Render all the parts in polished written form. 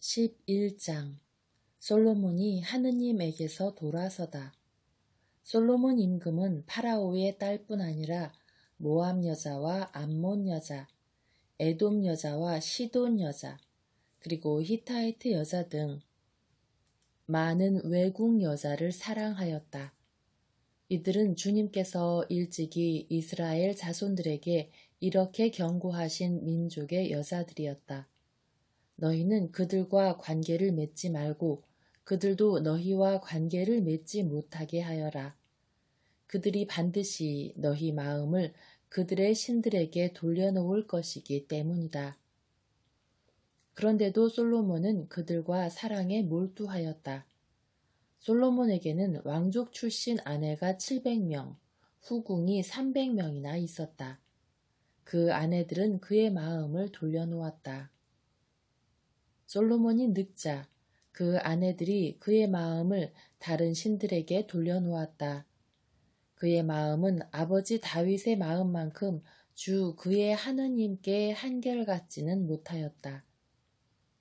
11장 솔로몬이 하느님에게서 돌아서다. 솔로몬 임금은 파라오의 딸뿐 아니라 모압 여자와 암몬 여자, 에돔 여자와 시돈 여자, 그리고 히타이트 여자 등 많은 외국 여자를 사랑하였다. 이들은 주님께서 일찍이 이스라엘 자손들에게 이렇게 경고하신 민족의 여자들이었다. 너희는 그들과 관계를 맺지 말고 그들도 너희와 관계를 맺지 못하게 하여라. 그들이 반드시 너희 마음을 그들의 신들에게 돌려놓을 것이기 때문이다. 그런데도 솔로몬은 그들과 사랑에 몰두하였다. 솔로몬에게는 왕족 출신 아내가 700명, 후궁이 300명이나 있었다. 그 아내들은 그의 마음을 돌려놓았다. 솔로몬이 늙자 그 아내들이 그의 마음을 다른 신들에게 돌려놓았다. 그의 마음은 아버지 다윗의 마음만큼 주 그의 하느님께 한결같지는 못하였다.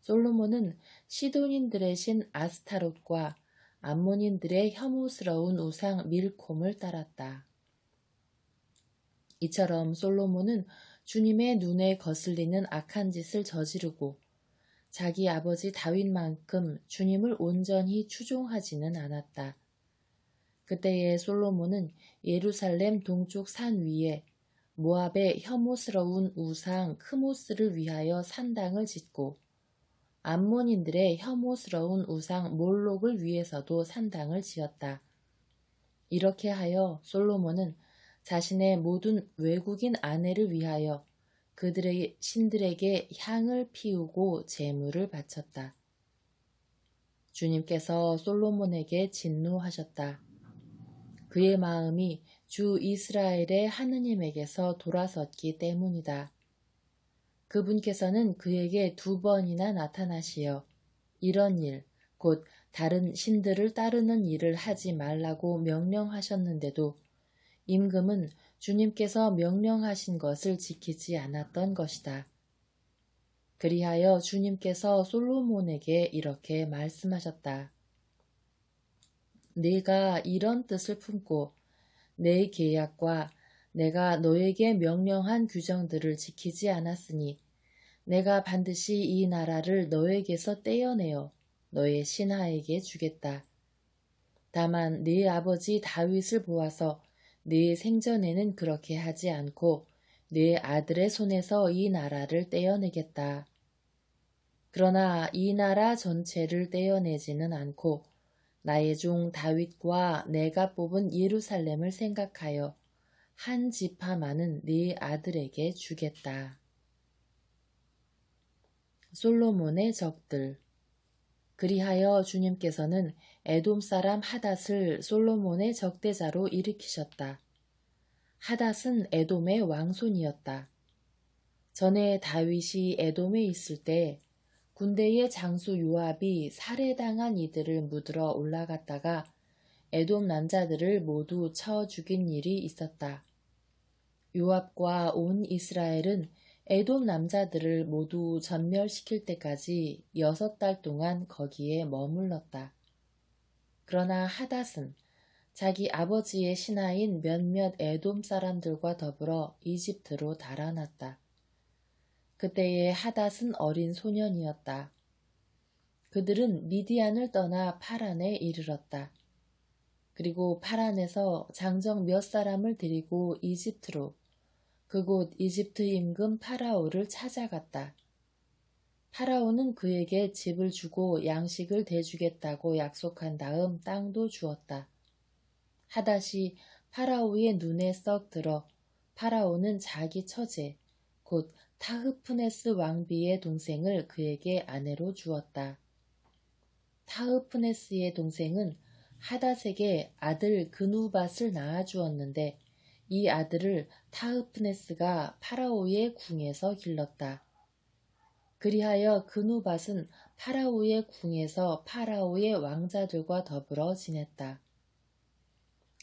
솔로몬은 시돈인들의 신 아스타롯과 암몬인들의 혐오스러운 우상 밀콤을 따랐다. 이처럼 솔로몬은 주님의 눈에 거슬리는 악한 짓을 저지르고 자기 아버지 다윗만큼 주님을 온전히 추종하지는 않았다. 그때의 솔로몬은 예루살렘 동쪽 산 위에 모압의 혐오스러운 우상 크모스를 위하여 산당을 짓고 암몬인들의 혐오스러운 우상 몰록을 위해서도 산당을 지었다. 이렇게 하여 솔로몬은 자신의 모든 외국인 아내를 위하여 그들의 신들에게 향을 피우고 제물을 바쳤다. 주님께서 솔로몬에게 진노하셨다. 그의 마음이 주 이스라엘의 하느님에게서 돌아섰기 때문이다. 그분께서는 그에게 2번이나 나타나시어 이런 일, 곧 다른 신들을 따르는 일을 하지 말라고 명령하셨는데도 임금은 주님께서 명령하신 것을 지키지 않았던 것이다. 그리하여 주님께서 솔로몬에게 이렇게 말씀하셨다. 네가 이런 뜻을 품고 내 계약과 내가 너에게 명령한 규정들을 지키지 않았으니 내가 반드시 이 나라를 너에게서 떼어내어 너의 신하에게 주겠다. 다만 네 아버지 다윗을 보아서 네 생전에는 그렇게 하지 않고 네 아들의 손에서 이 나라를 떼어내겠다. 그러나 이 나라 전체를 떼어내지는 않고 나의 종 다윗과 내가 뽑은 예루살렘을 생각하여 한 지파만은 네 아들에게 주겠다. 솔로몬의 적들. 그리하여 주님께서는 에돔 사람 하닷을 솔로몬의 적대자로 일으키셨다. 하닷은 에돔의 왕손이었다. 전에 다윗이 에돔에 있을 때 군대의 장수 요압이 살해당한 이들을 묻으러 올라갔다가 에돔 남자들을 모두 쳐 죽인 일이 있었다. 요압과 온 이스라엘은 에돔 남자들을 모두 전멸시킬 때까지 6달 동안 거기에 머물렀다. 그러나 하닷은 자기 아버지의 신하인 몇몇 에돔 사람들과 더불어 이집트로 달아났다. 그때의 하닷은 어린 소년이었다. 그들은 미디안을 떠나 파란에 이르렀다. 그리고 파란에서 장정 몇 사람을 데리고 이집트로 그곳 이집트 임금 파라오를 찾아갔다. 파라오는 그에게 집을 주고 양식을 대주겠다고 약속한 다음 땅도 주었다. 하닷이 파라오의 눈에 썩 들어 파라오는 자기 처제 곧 타흐프네스 왕비의 동생을 그에게 아내로 주었다. 타흐프네스의 동생은 하닷에게 아들 그누밧을 낳아주었는데 이 아들을 타흐프네스가 파라오의 궁에서 길렀다. 그리하여 그누밧은 파라오의 궁에서 파라오의 왕자들과 더불어 지냈다.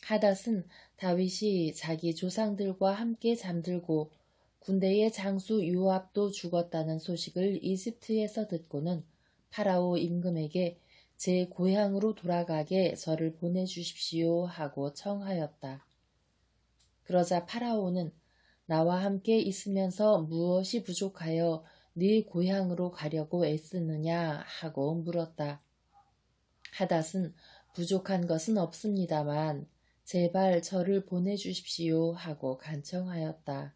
하닷은 다윗이 자기 조상들과 함께 잠들고 군대의 장수 요압도 죽었다는 소식을 이집트에서 듣고는 파라오 임금에게 제 고향으로 돌아가게 저를 보내주십시오 하고 청하였다. 그러자 파라오는 나와 함께 있으면서 무엇이 부족하여 네 고향으로 가려고 애쓰느냐 하고 물었다. 하닷은 부족한 것은 없습니다만 제발 저를 보내주십시오 하고 간청하였다.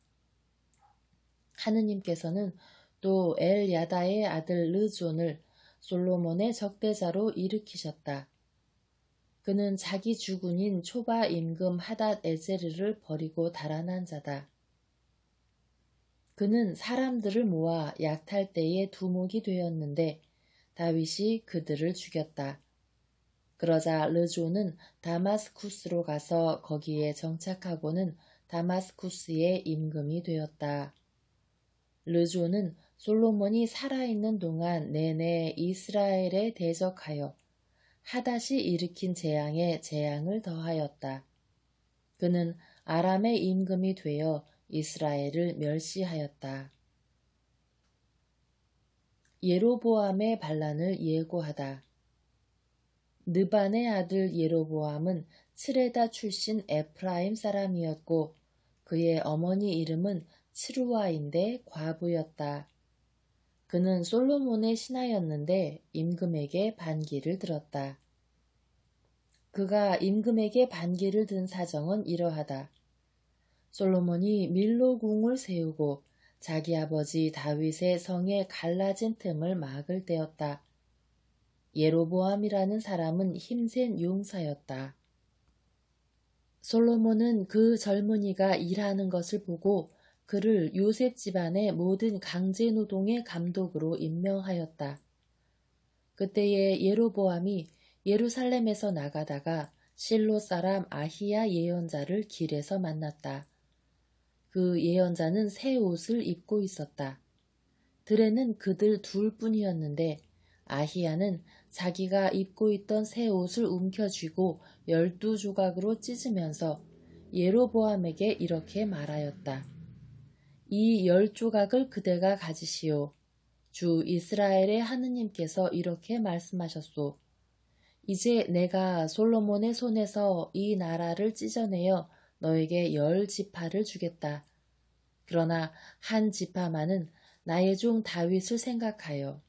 하느님께서는 또 엘야다의 아들 르존을 솔로몬의 적대자로 일으키셨다. 그는 자기 주군인 초바 임금 하닷 에제르를 버리고 달아난 자다. 그는 사람들을 모아 약탈 때의 두목이 되었는데 다윗이 그들을 죽였다. 그러자 르존은 다마스쿠스로 가서 거기에 정착하고는 다마스쿠스의 임금이 되었다. 르존은 솔로몬이 살아있는 동안 내내 이스라엘에 대적하여 하닷이 일으킨 재앙에 재앙을 더하였다. 그는 아람의 임금이 되어 이스라엘을 멸시하였다. 예로보암의 반란을 예고하다. 느반의 아들 예로보암은 츠레다 출신 에프라임 사람이었고 그의 어머니 이름은 츠루아인데 과부였다. 그는 솔로몬의 신하였는데 임금에게 반기를 들었다. 그가 임금에게 반기를 든 사정은 이러하다. 솔로몬이 밀로궁을 세우고 자기 아버지 다윗의 성에 갈라진 틈을 막을 때였다. 예로보암이라는 사람은 힘센 용사였다. 솔로몬은 그 젊은이가 일하는 것을 보고 그를 요셉 집안의 모든 강제노동의 감독으로 임명하였다. 그때에 예로보암이 예루살렘에서 나가다가 실로 사람 아히야 예언자를 길에서 만났다. 그 예언자는 새 옷을 입고 있었다. 들에는 그들 둘뿐이었는데 아히야는 자기가 입고 있던 새 옷을 움켜쥐고 12조각으로 찢으면서 예로보암에게 이렇게 말하였다. 이 10조각을 그대가 가지시오. 주 이스라엘의 하느님께서 이렇게 말씀하셨소. 이제 내가 솔로몬의 손에서 이 나라를 찢어내어 너에게 10지파를 주겠다. 그러나 한 지파만은 나의 종 다윗을 생각하여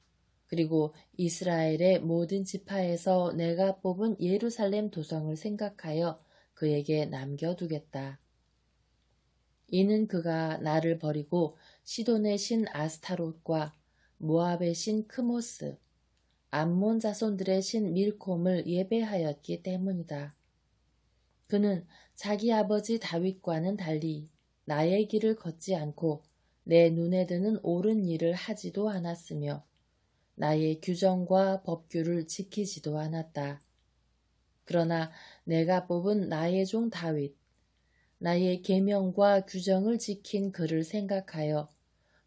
그리고 이스라엘의 모든 지파에서 내가 뽑은 예루살렘 도성을 생각하여 그에게 남겨두겠다. 이는 그가 나를 버리고 시돈의 신 아스타롯과 모압의 신 크모스, 암몬 자손들의 신 밀콤을 예배하였기 때문이다. 그는 자기 아버지 다윗과는 달리 나의 길을 걷지 않고 내 눈에 드는 옳은 일을 하지도 않았으며 나의 규정과 법규를 지키지도 않았다. 그러나 내가 뽑은 나의 종 다윗, 나의 계명과 규정을 지킨 그를 생각하여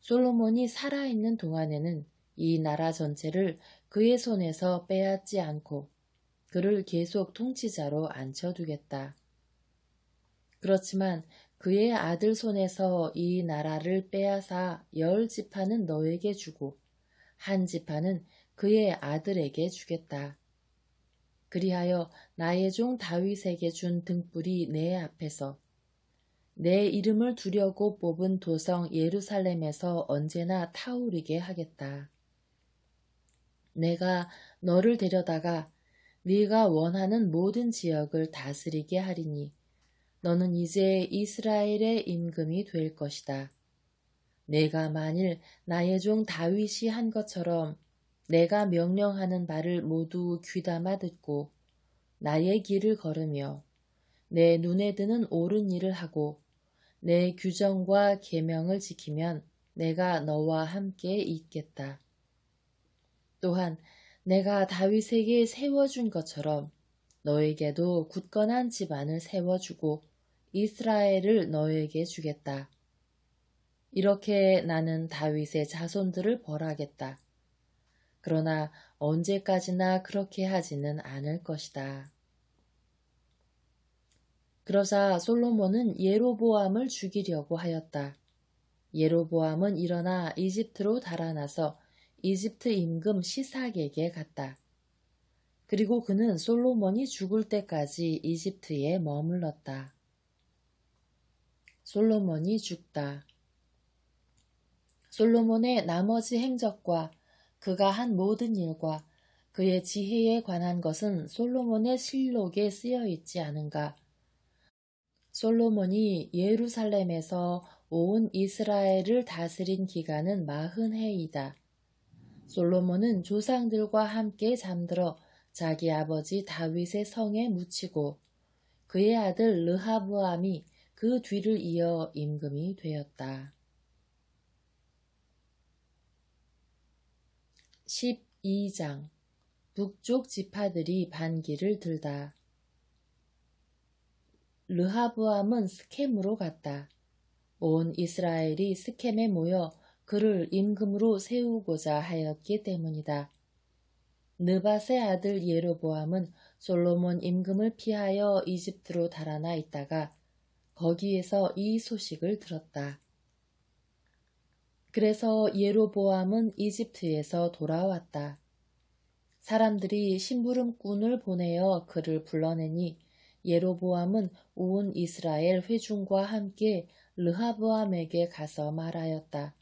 솔로몬이 살아있는 동안에는 이 나라 전체를 그의 손에서 빼앗지 않고 그를 계속 통치자로 앉혀두겠다. 그렇지만 그의 아들 손에서 이 나라를 빼앗아 10지파는 너에게 주고 한 지파는 그의 아들에게 주겠다. 그리하여 나의 종 다윗에게 준 등불이 내 앞에서 내 이름을 두려고 뽑은 도성 예루살렘에서 언제나 타오르게 하겠다. 내가 너를 데려다가 네가 원하는 모든 지역을 다스리게 하리니 너는 이제 이스라엘의 임금이 될 것이다. 내가 만일 나의 종 다윗이 한 것처럼 내가 명령하는 바를 모두 귀담아 듣고 나의 길을 걸으며 내 눈에 드는 옳은 일을 하고 내 규정과 계명을 지키면 내가 너와 함께 있겠다. 또한 내가 다윗에게 세워준 것처럼 너에게도 굳건한 집안을 세워주고 이스라엘을 너에게 주겠다. 이렇게 나는 다윗의 자손들을 벌하겠다. 그러나 언제까지나 그렇게 하지는 않을 것이다. 그러자 솔로몬은 예로보암을 죽이려고 하였다. 예로보암은 일어나 이집트로 달아나서 이집트 임금 시삭에게 갔다. 그리고 그는 솔로몬이 죽을 때까지 이집트에 머물렀다. 솔로몬이 죽다. 솔로몬의 나머지 행적과 그가 한 모든 일과 그의 지혜에 관한 것은 솔로몬의 실록에 쓰여 있지 않은가. 솔로몬이 예루살렘에서 온 이스라엘을 다스린 기간은 40해이다. 솔로몬은 조상들과 함께 잠들어 자기 아버지 다윗의 성에 묻히고 그의 아들 르하브암이 그 뒤를 이어 임금이 되었다. 12장 북쪽 지파들이 반기를 들다. 르하브암은 스켐으로 갔다. 온 이스라엘이 스켐에 모여 그를 임금으로 세우고자 하였기 때문이다. 느밧의 아들 예로보암은 솔로몬 임금을 피하여 이집트로 달아나 있다가 거기에서 이 소식을 들었다. 그래서 예로보암은 이집트에서 돌아왔다. 사람들이 심부름꾼을 보내어 그를 불러내니 예로보암은 온 이스라엘 회중과 함께 르하브암에게 가서 말하였다.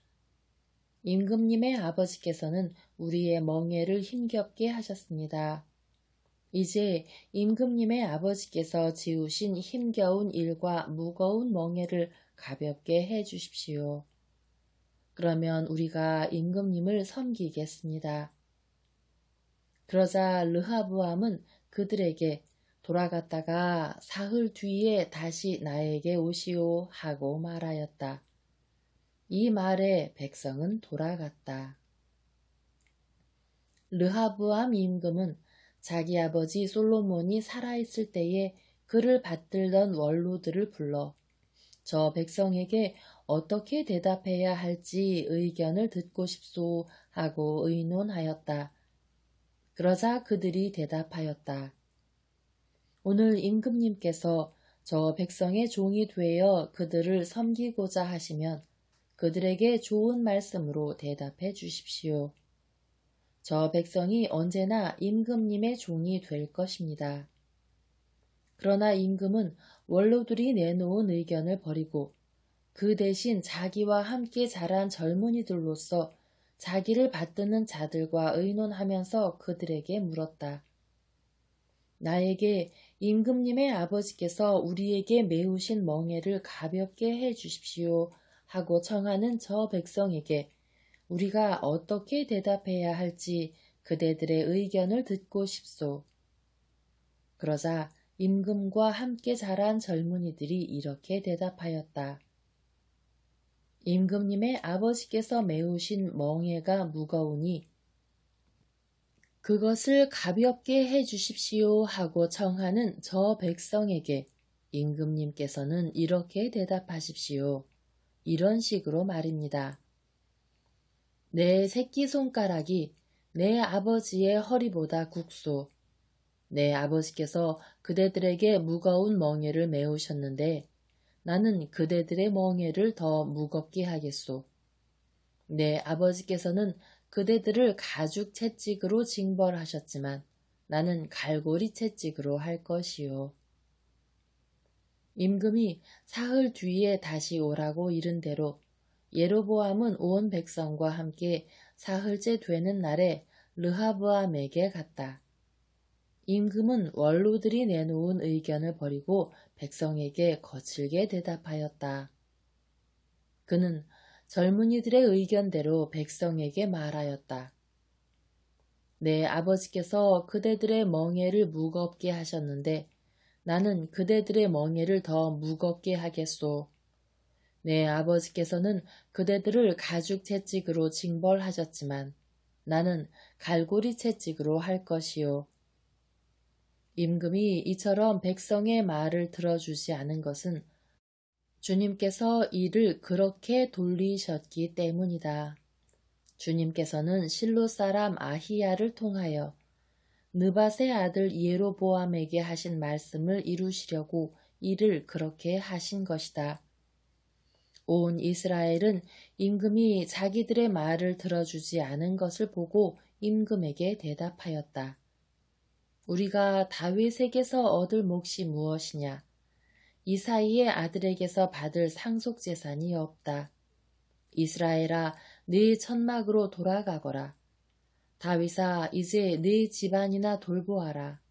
임금님의 아버지께서는 우리의 멍에를 힘겹게 하셨습니다. 이제 임금님의 아버지께서 지으신 힘겨운 일과 무거운 멍에를 가볍게 해 주십시오. 그러면 우리가 임금님을 섬기겠습니다. 그러자 르하브암은 그들에게 돌아갔다가 사흘 뒤에 다시 나에게 오시오 하고 말하였다. 이 말에 백성은 돌아갔다. 르하브암 임금은 자기 아버지 솔로몬이 살아있을 때에 그를 받들던 원로들을 불러 저 백성에게 어떻게 대답해야 할지 의견을 듣고 싶소 하고 의논하였다. 그러자 그들이 대답하였다. 오늘 임금님께서 저 백성의 종이 되어 그들을 섬기고자 하시면 그들에게 좋은 말씀으로 대답해 주십시오. 저 백성이 언제나 임금님의 종이 될 것입니다. 그러나 임금은 원로들이 내놓은 의견을 버리고 그 대신 자기와 함께 자란 젊은이들로서 자기를 받드는 자들과 의논하면서 그들에게 물었다. 나에게 임금님의 아버지께서 우리에게 메우신 멍에를 가볍게 해 주십시오 하고 청하는 저 백성에게 우리가 어떻게 대답해야 할지 그대들의 의견을 듣고 싶소. 그러자 임금과 함께 자란 젊은이들이 이렇게 대답하였다. 임금님의 아버지께서 메우신 멍에가 무거우니 그것을 가볍게 해 주십시오 하고 청하는 저 백성에게 임금님께서는 이렇게 대답하십시오. 이런 식으로 말입니다. 내 새끼손가락이 내 아버지의 허리보다 굵소. 내 아버지께서 그대들에게 무거운 멍에를 메우셨는데 나는 그대들의 멍에를 더 무겁게 하겠소. 내 아버지께서는 그대들을 가죽 채찍으로 징벌하셨지만 나는 갈고리 채찍으로 할 것이요. 임금이 사흘 뒤에 다시 오라고 이른 대로 예로보암은 온 백성과 함께 사흘째 되는 날에 르하브암에게 갔다. 임금은 원로들이 내놓은 의견을 버리고 백성에게 거칠게 대답하였다. 그는 젊은이들의 의견대로 백성에게 말하였다. 내 아버지께서 그대들의 멍에를 무겁게 하셨는데 나는 그대들의 멍에를 더 무겁게 하겠소. 내 아버지께서는 그대들을 가죽 채찍으로 징벌하셨지만 나는 갈고리 채찍으로 할 것이요. 임금이 이처럼 백성의 말을 들어주지 않은 것은 주님께서 이를 그렇게 돌리셨기 때문이다. 주님께서는 실로 사람 아히야를 통하여 느밧의 아들 예로보암에게 하신 말씀을 이루시려고 이를 그렇게 하신 것이다. 온 이스라엘은 임금이 자기들의 말을 들어주지 않은 것을 보고 임금에게 대답하였다. 우리가 다윗에게서 얻을 몫이 무엇이냐? 이사이의 아들에게서 받을 상속재산이 없다. 이스라엘아, 네 천막으로 돌아가거라. 다윗아, 이제 네 집안이나 돌보아라.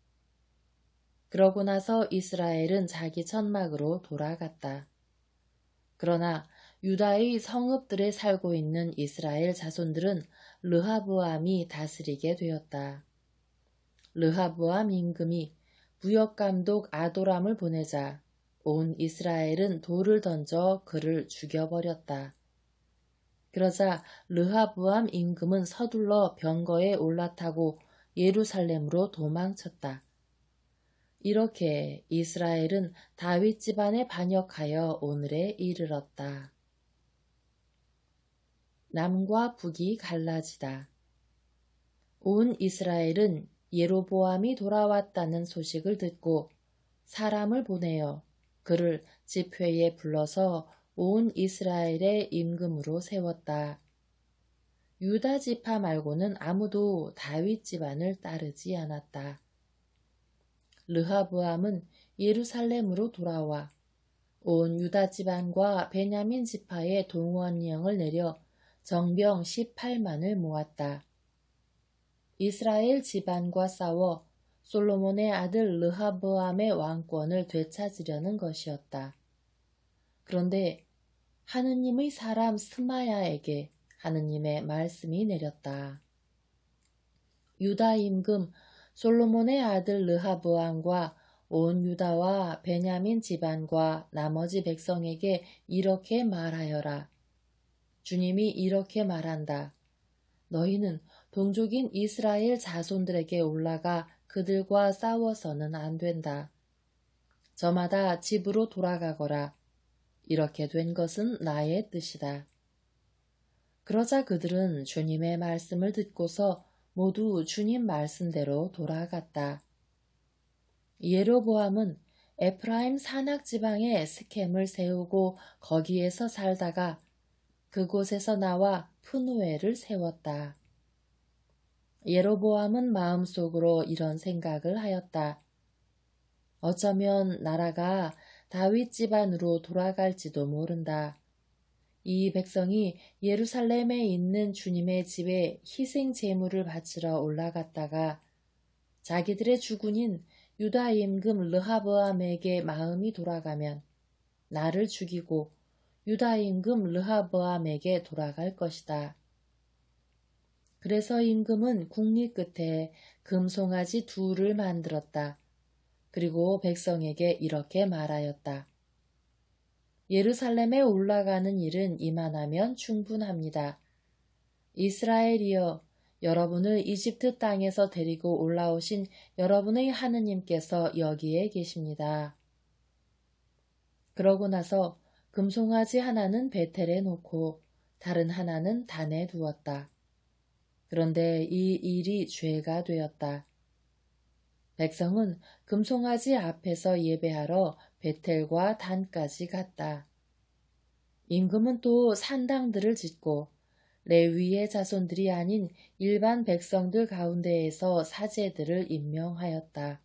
그러고 나서 이스라엘은 자기 천막으로 돌아갔다. 그러나 유다의 성읍들에 살고 있는 이스라엘 자손들은 르하브암이 다스리게 되었다. 르하브암 임금이 부역감독 아도람을 보내자 온 이스라엘은 돌을 던져 그를 죽여버렸다. 그러자 르하브암 임금은 서둘러 병거에 올라타고 예루살렘으로 도망쳤다. 이렇게 이스라엘은 다윗 집안에 반역하여 오늘에 이르렀다. 남과 북이 갈라지다. 온 이스라엘은 예로보암이 돌아왔다는 소식을 듣고 사람을 보내어 그를 집회에 불러서 온 이스라엘의 임금으로 세웠다. 유다 지파 말고는 아무도 다윗 집안을 따르지 않았다. 르하브암은 예루살렘으로 돌아와 온 유다 집안과 베냐민 지파의 동원령을 내려 정병 18만을 모았다. 이스라엘 집안과 싸워 솔로몬의 아들 르하브암의 왕권을 되찾으려는 것이었다. 그런데 하느님의 사람 스마야에게 하느님의 말씀이 내렸다. 유다 임금 솔로몬의 아들 르하브암과 온 유다와 베냐민 집안과 나머지 백성에게 이렇게 말하여라. 주님이 이렇게 말한다. 너희는 동족인 이스라엘 자손들에게 올라가 그들과 싸워서는 안 된다. 저마다 집으로 돌아가거라. 이렇게 된 것은 나의 뜻이다. 그러자 그들은 주님의 말씀을 듣고서 모두 주님 말씀대로 돌아갔다. 예로보암은 에프라임 산악 지방에 스켐을 세우고 거기에서 살다가 그곳에서 나와 푸누엘을 세웠다. 예로보암은 마음속으로 이런 생각을 하였다. 어쩌면 나라가 다윗 집안으로 돌아갈지도 모른다. 이 백성이 예루살렘에 있는 주님의 집에 희생 제물을 바치러 올라갔다가 자기들의 주군인 유다 임금 르하브암에게 마음이 돌아가면 나를 죽이고 유다 임금 르하브암에게 돌아갈 것이다. 그래서 임금은 국리 끝에 금송아지 둘을 만들었다. 그리고 백성에게 이렇게 말하였다. 예루살렘에 올라가는 일은 이만하면 충분합니다. 이스라엘이여, 여러분을 이집트 땅에서 데리고 올라오신 여러분의 하느님께서 여기에 계십니다. 그러고 나서 금송아지 하나는 베텔에 놓고 다른 하나는 단에 두었다. 그런데 이 일이 죄가 되었다. 백성은 금송아지 앞에서 예배하러 베텔과 단까지 갔다. 임금은 또 산당들을 짓고 레위의 자손들이 아닌 일반 백성들 가운데에서 사제들을 임명하였다.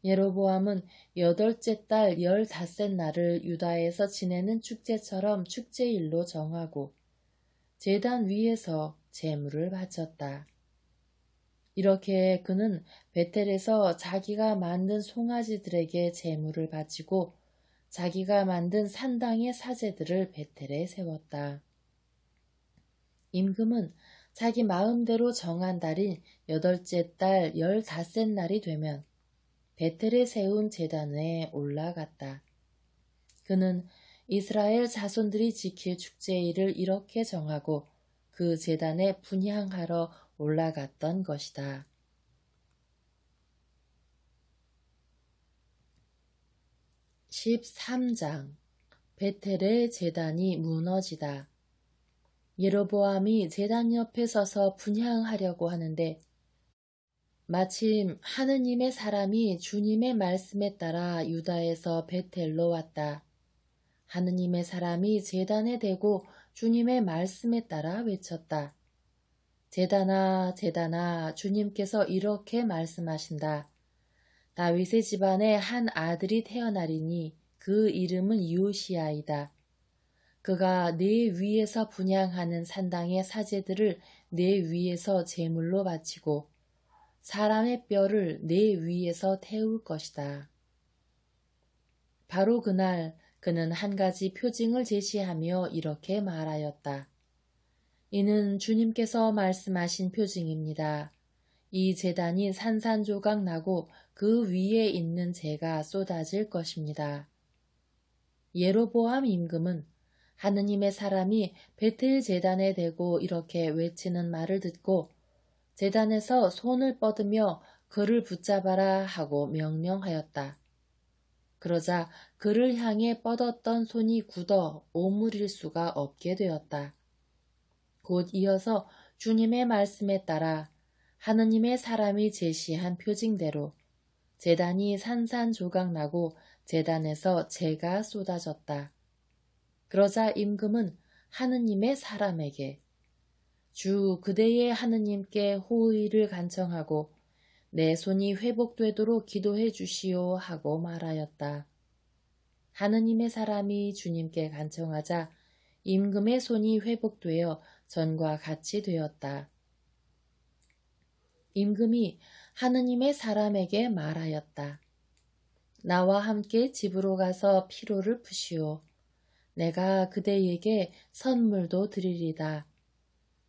예로보암은 8째 달 15째 날을 유다에서 지내는 축제처럼 축제일로 정하고 제단 위에서 제물을 바쳤다. 이렇게 그는 베텔에서 자기가 만든 송아지들에게 제물을 바치고 자기가 만든 산당의 사제들을 베텔에 세웠다. 임금은 자기 마음대로 정한 달인 8째 달 15째 날이 되면 베텔에 세운 제단에 올라갔다. 그는 이스라엘 자손들이 지킬 축제일을 이렇게 정하고 그 제단에 분향하러 올라갔던 것이다. 13장 베텔의 제단이 무너지다. 예로보암이 제단 옆에 서서 분향하려고 하는데 마침 하느님의 사람이 주님의 말씀에 따라 유다에서 베텔로 왔다. 하느님의 사람이 제단에 대고 주님의 말씀에 따라 외쳤다. 제단아, 제단아, 주님께서 이렇게 말씀하신다. 다윗의 집안에 한 아들이 태어나리니 그 이름은 요시아이다. 그가 내 위에서 분향하는 산당의 사제들을 내 위에서 제물로 바치고 사람의 뼈를 내 위에서 태울 것이다. 바로 그날 그는 한 가지 표징을 제시하며 이렇게 말하였다. 이는 주님께서 말씀하신 표징입니다. 이 제단이 산산조각 나고 그 위에 있는 재가 쏟아질 것입니다. 예로보암 임금은 하느님의 사람이 베텔 제단에 대고 이렇게 외치는 말을 듣고 제단에서 손을 뻗으며 그를 붙잡아라 하고 명령하였다. 그러자 그를 향해 뻗었던 손이 굳어 오므릴 수가 없게 되었다. 곧 이어서 주님의 말씀에 따라 하느님의 사람이 제시한 표징대로 제단이 산산조각나고 제단에서 재가 쏟아졌다. 그러자 임금은 하느님의 사람에게 주 그대의 하느님께 호의를 간청하고 내 손이 회복되도록 기도해 주시오 하고 말하였다. 하느님의 사람이 주님께 간청하자 임금의 손이 회복되어 전과 같이 되었다. 임금이 하느님의 사람에게 말하였다. 나와 함께 집으로 가서 피로를 푸시오. 내가 그대에게 선물도 드리리다.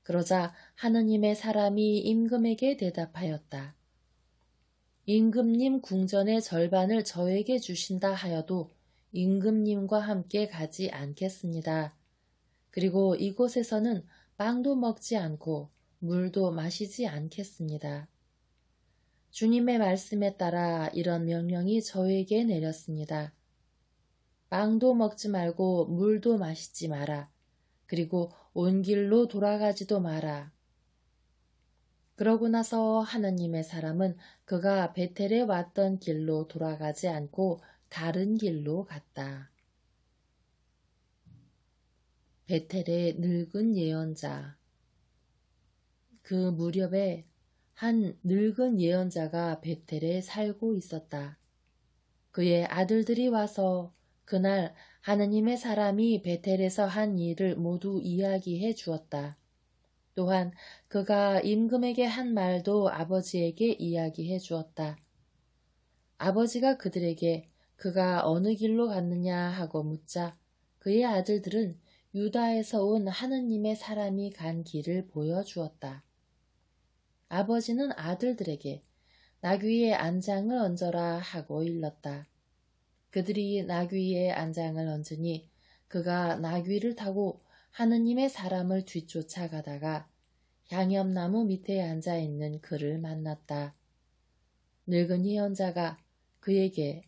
그러자 하느님의 사람이 임금에게 대답하였다. 임금님 궁전의 절반을 저에게 주신다 하여도 임금님과 함께 가지 않겠습니다. 그리고 이곳에서는 빵도 먹지 않고 물도 마시지 않겠습니다. 주님의 말씀에 따라 이런 명령이 저에게 내렸습니다. 빵도 먹지 말고 물도 마시지 마라. 그리고 온 길로 돌아가지도 마라. 그러고 나서 하느님의 사람은 그가 베텔에 왔던 길로 돌아가지 않고 다른 길로 갔다. 베텔의 늙은 예언자. 그 무렵에 한 늙은 예언자가 베텔에 살고 있었다. 그의 아들들이 와서 그날 하느님의 사람이 베텔에서 한 일을 모두 이야기해 주었다. 또한 그가 임금에게 한 말도 아버지에게 이야기해 주었다. 아버지가 그들에게 그가 어느 길로 갔느냐 하고 묻자 그의 아들들은 유다에서 온 하느님의 사람이 간 길을 보여주었다. 아버지는 아들들에게 나귀의 안장을 얹어라 하고 일렀다. 그들이 나귀의 안장을 얹으니 그가 나귀를 타고 하느님의 사람을 뒤쫓아가다가 향엽나무 밑에 앉아있는 그를 만났다. 늙은 예언자가 그에게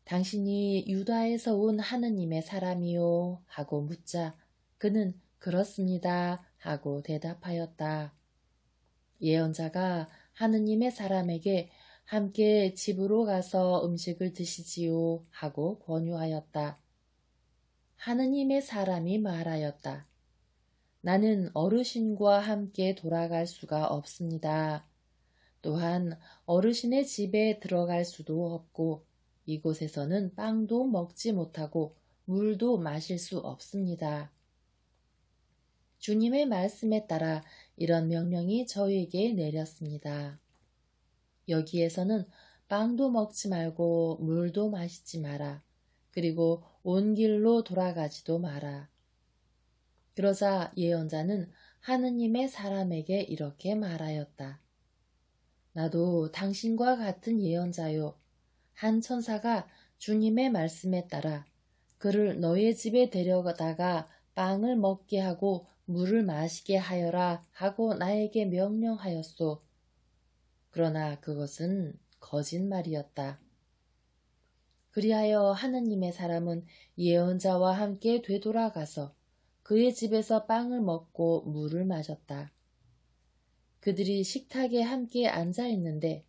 당신이 유다에서 온 하느님의 사람이요 하고 묻자 그는 그렇습니다 하고 대답하였다. 예언자가 하느님의 사람에게 함께 집으로 가서 음식을 드시지요 하고 권유하였다. 하느님의 사람이 말하였다. 나는 어르신과 함께 돌아갈 수가 없습니다. 또한 어르신의 집에 들어갈 수도 없고 이곳에서는 빵도 먹지 못하고 물도 마실 수 없습니다. 주님의 말씀에 따라 이런 명령이 저에게 내렸습니다. 여기에서는 빵도 먹지 말고 물도 마시지 마라. 그리고 온 길로 돌아가지도 마라. 그러자 예언자는 하느님의 사람에게 이렇게 말하였다. 나도 당신과 같은 예언자요. 한 천사가 주님의 말씀에 따라 그를 너의 집에 데려다가 빵을 먹게 하고 물을 마시게 하여라 하고 나에게 명령하였소. 그러나 그것은 거짓말이었다. 그리하여 하느님의 사람은 예언자와 함께 되돌아가서 그의 집에서 빵을 먹고 물을 마셨다. 그들이 식탁에 함께 앉아 있는데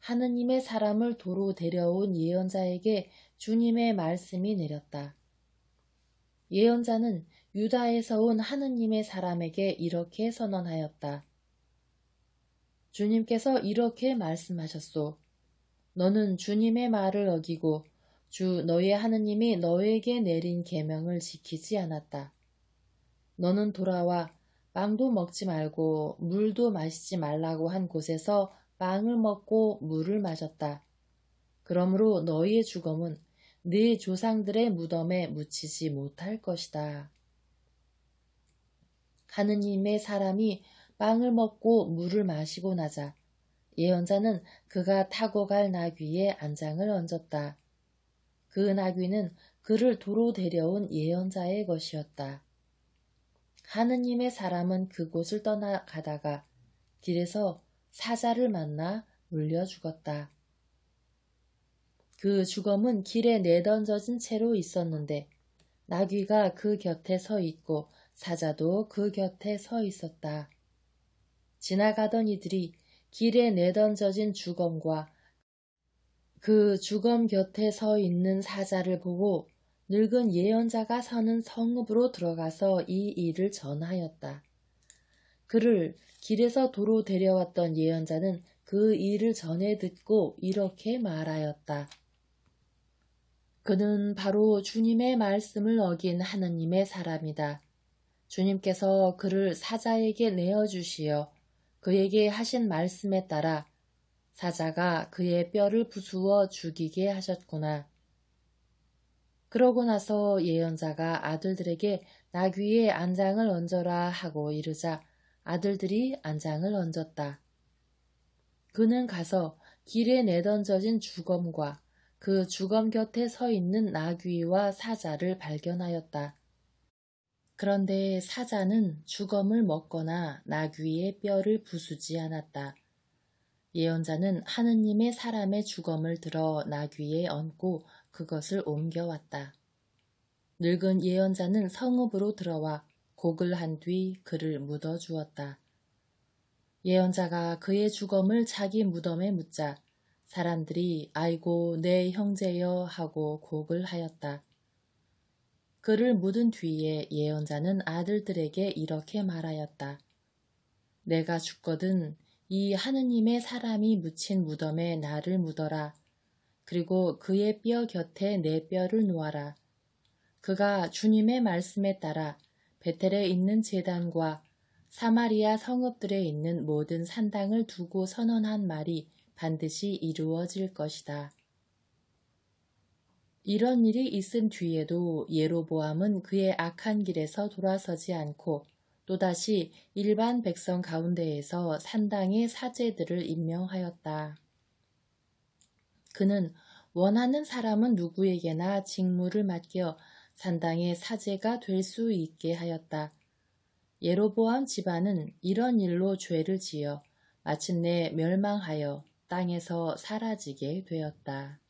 하느님의 사람을 도로 데려온 예언자에게 주님의 말씀이 내렸다. 예언자는 유다에서 온 하느님의 사람에게 이렇게 선언하였다. 주님께서 이렇게 말씀하셨소. 너는 주님의 말을 어기고 주 너의 하느님이 너에게 내린 계명을 지키지 않았다. 너는 돌아와 빵도 먹지 말고 물도 마시지 말라고 한 곳에서 빵을 먹고 물을 마셨다. 그러므로 너희의 죽음은 네 조상들의 무덤에 묻히지 못할 것이다. 하느님의 사람이 빵을 먹고 물을 마시고 나자 예언자는 그가 타고 갈 나귀에 안장을 얹었다. 그 나귀는 그를 도로 데려온 예언자의 것이었다. 하느님의 사람은 그곳을 떠나가다가 길에서 사자를 만나 물려 죽었다. 그 죽음은 길에 내던져진 채로 있었는데 나귀가 그 곁에 서 있고 사자도 그 곁에 서 있었다. 지나가던 이들이 길에 내던져진 죽음과 그 죽음 곁에 서 있는 사자를 보고 늙은 예언자가 서는 성읍으로 들어가서 이 일을 전하였다. 그를 길에서 도로 데려왔던 예언자는 그 일을 전해 듣고 이렇게 말하였다. 그는 바로 주님의 말씀을 어긴 하느님의 사람이다. 주님께서 그를 사자에게 내어주시어 그에게 하신 말씀에 따라 사자가 그의 뼈를 부수어 죽이게 하셨구나. 그러고 나서 예언자가 아들들에게 나귀에 안장을 얹어라 하고 이르자 아들들이 안장을 얹었다. 그는 가서 길에 내던져진 주검과 그 주검 곁에 서 있는 나귀와 사자를 발견하였다. 그런데 사자는 주검을 먹거나 나귀의 뼈를 부수지 않았다. 예언자는 하느님의 사람의 주검을 들어 나귀에 얹고 그것을 옮겨왔다. 늙은 예언자는 성읍으로 들어와 곡을 한 뒤 그를 묻어주었다. 예언자가 그의 주검을 자기 무덤에 묻자 사람들이 아이고 내 형제여 하고 곡을 하였다. 그를 묻은 뒤에 예언자는 아들들에게 이렇게 말하였다. 내가 죽거든 이 하느님의 사람이 묻힌 무덤에 나를 묻어라. 그리고 그의 뼈 곁에 내 뼈를 놓아라. 그가 주님의 말씀에 따라 베텔에 있는 제단과 사마리아 성읍들에 있는 모든 산당을 두고 선언한 말이 반드시 이루어질 것이다. 이런 일이 있은 뒤에도 예로보암은 그의 악한 길에서 돌아서지 않고 또다시 일반 백성 가운데에서 산당의 사제들을 임명하였다. 그는 원하는 사람은 누구에게나 직무를 맡겨 산당의 사제가 될 수 있게 하였다. 예로보암 집안은 이런 일로 죄를 지어 마침내 멸망하여 땅에서 사라지게 되었다.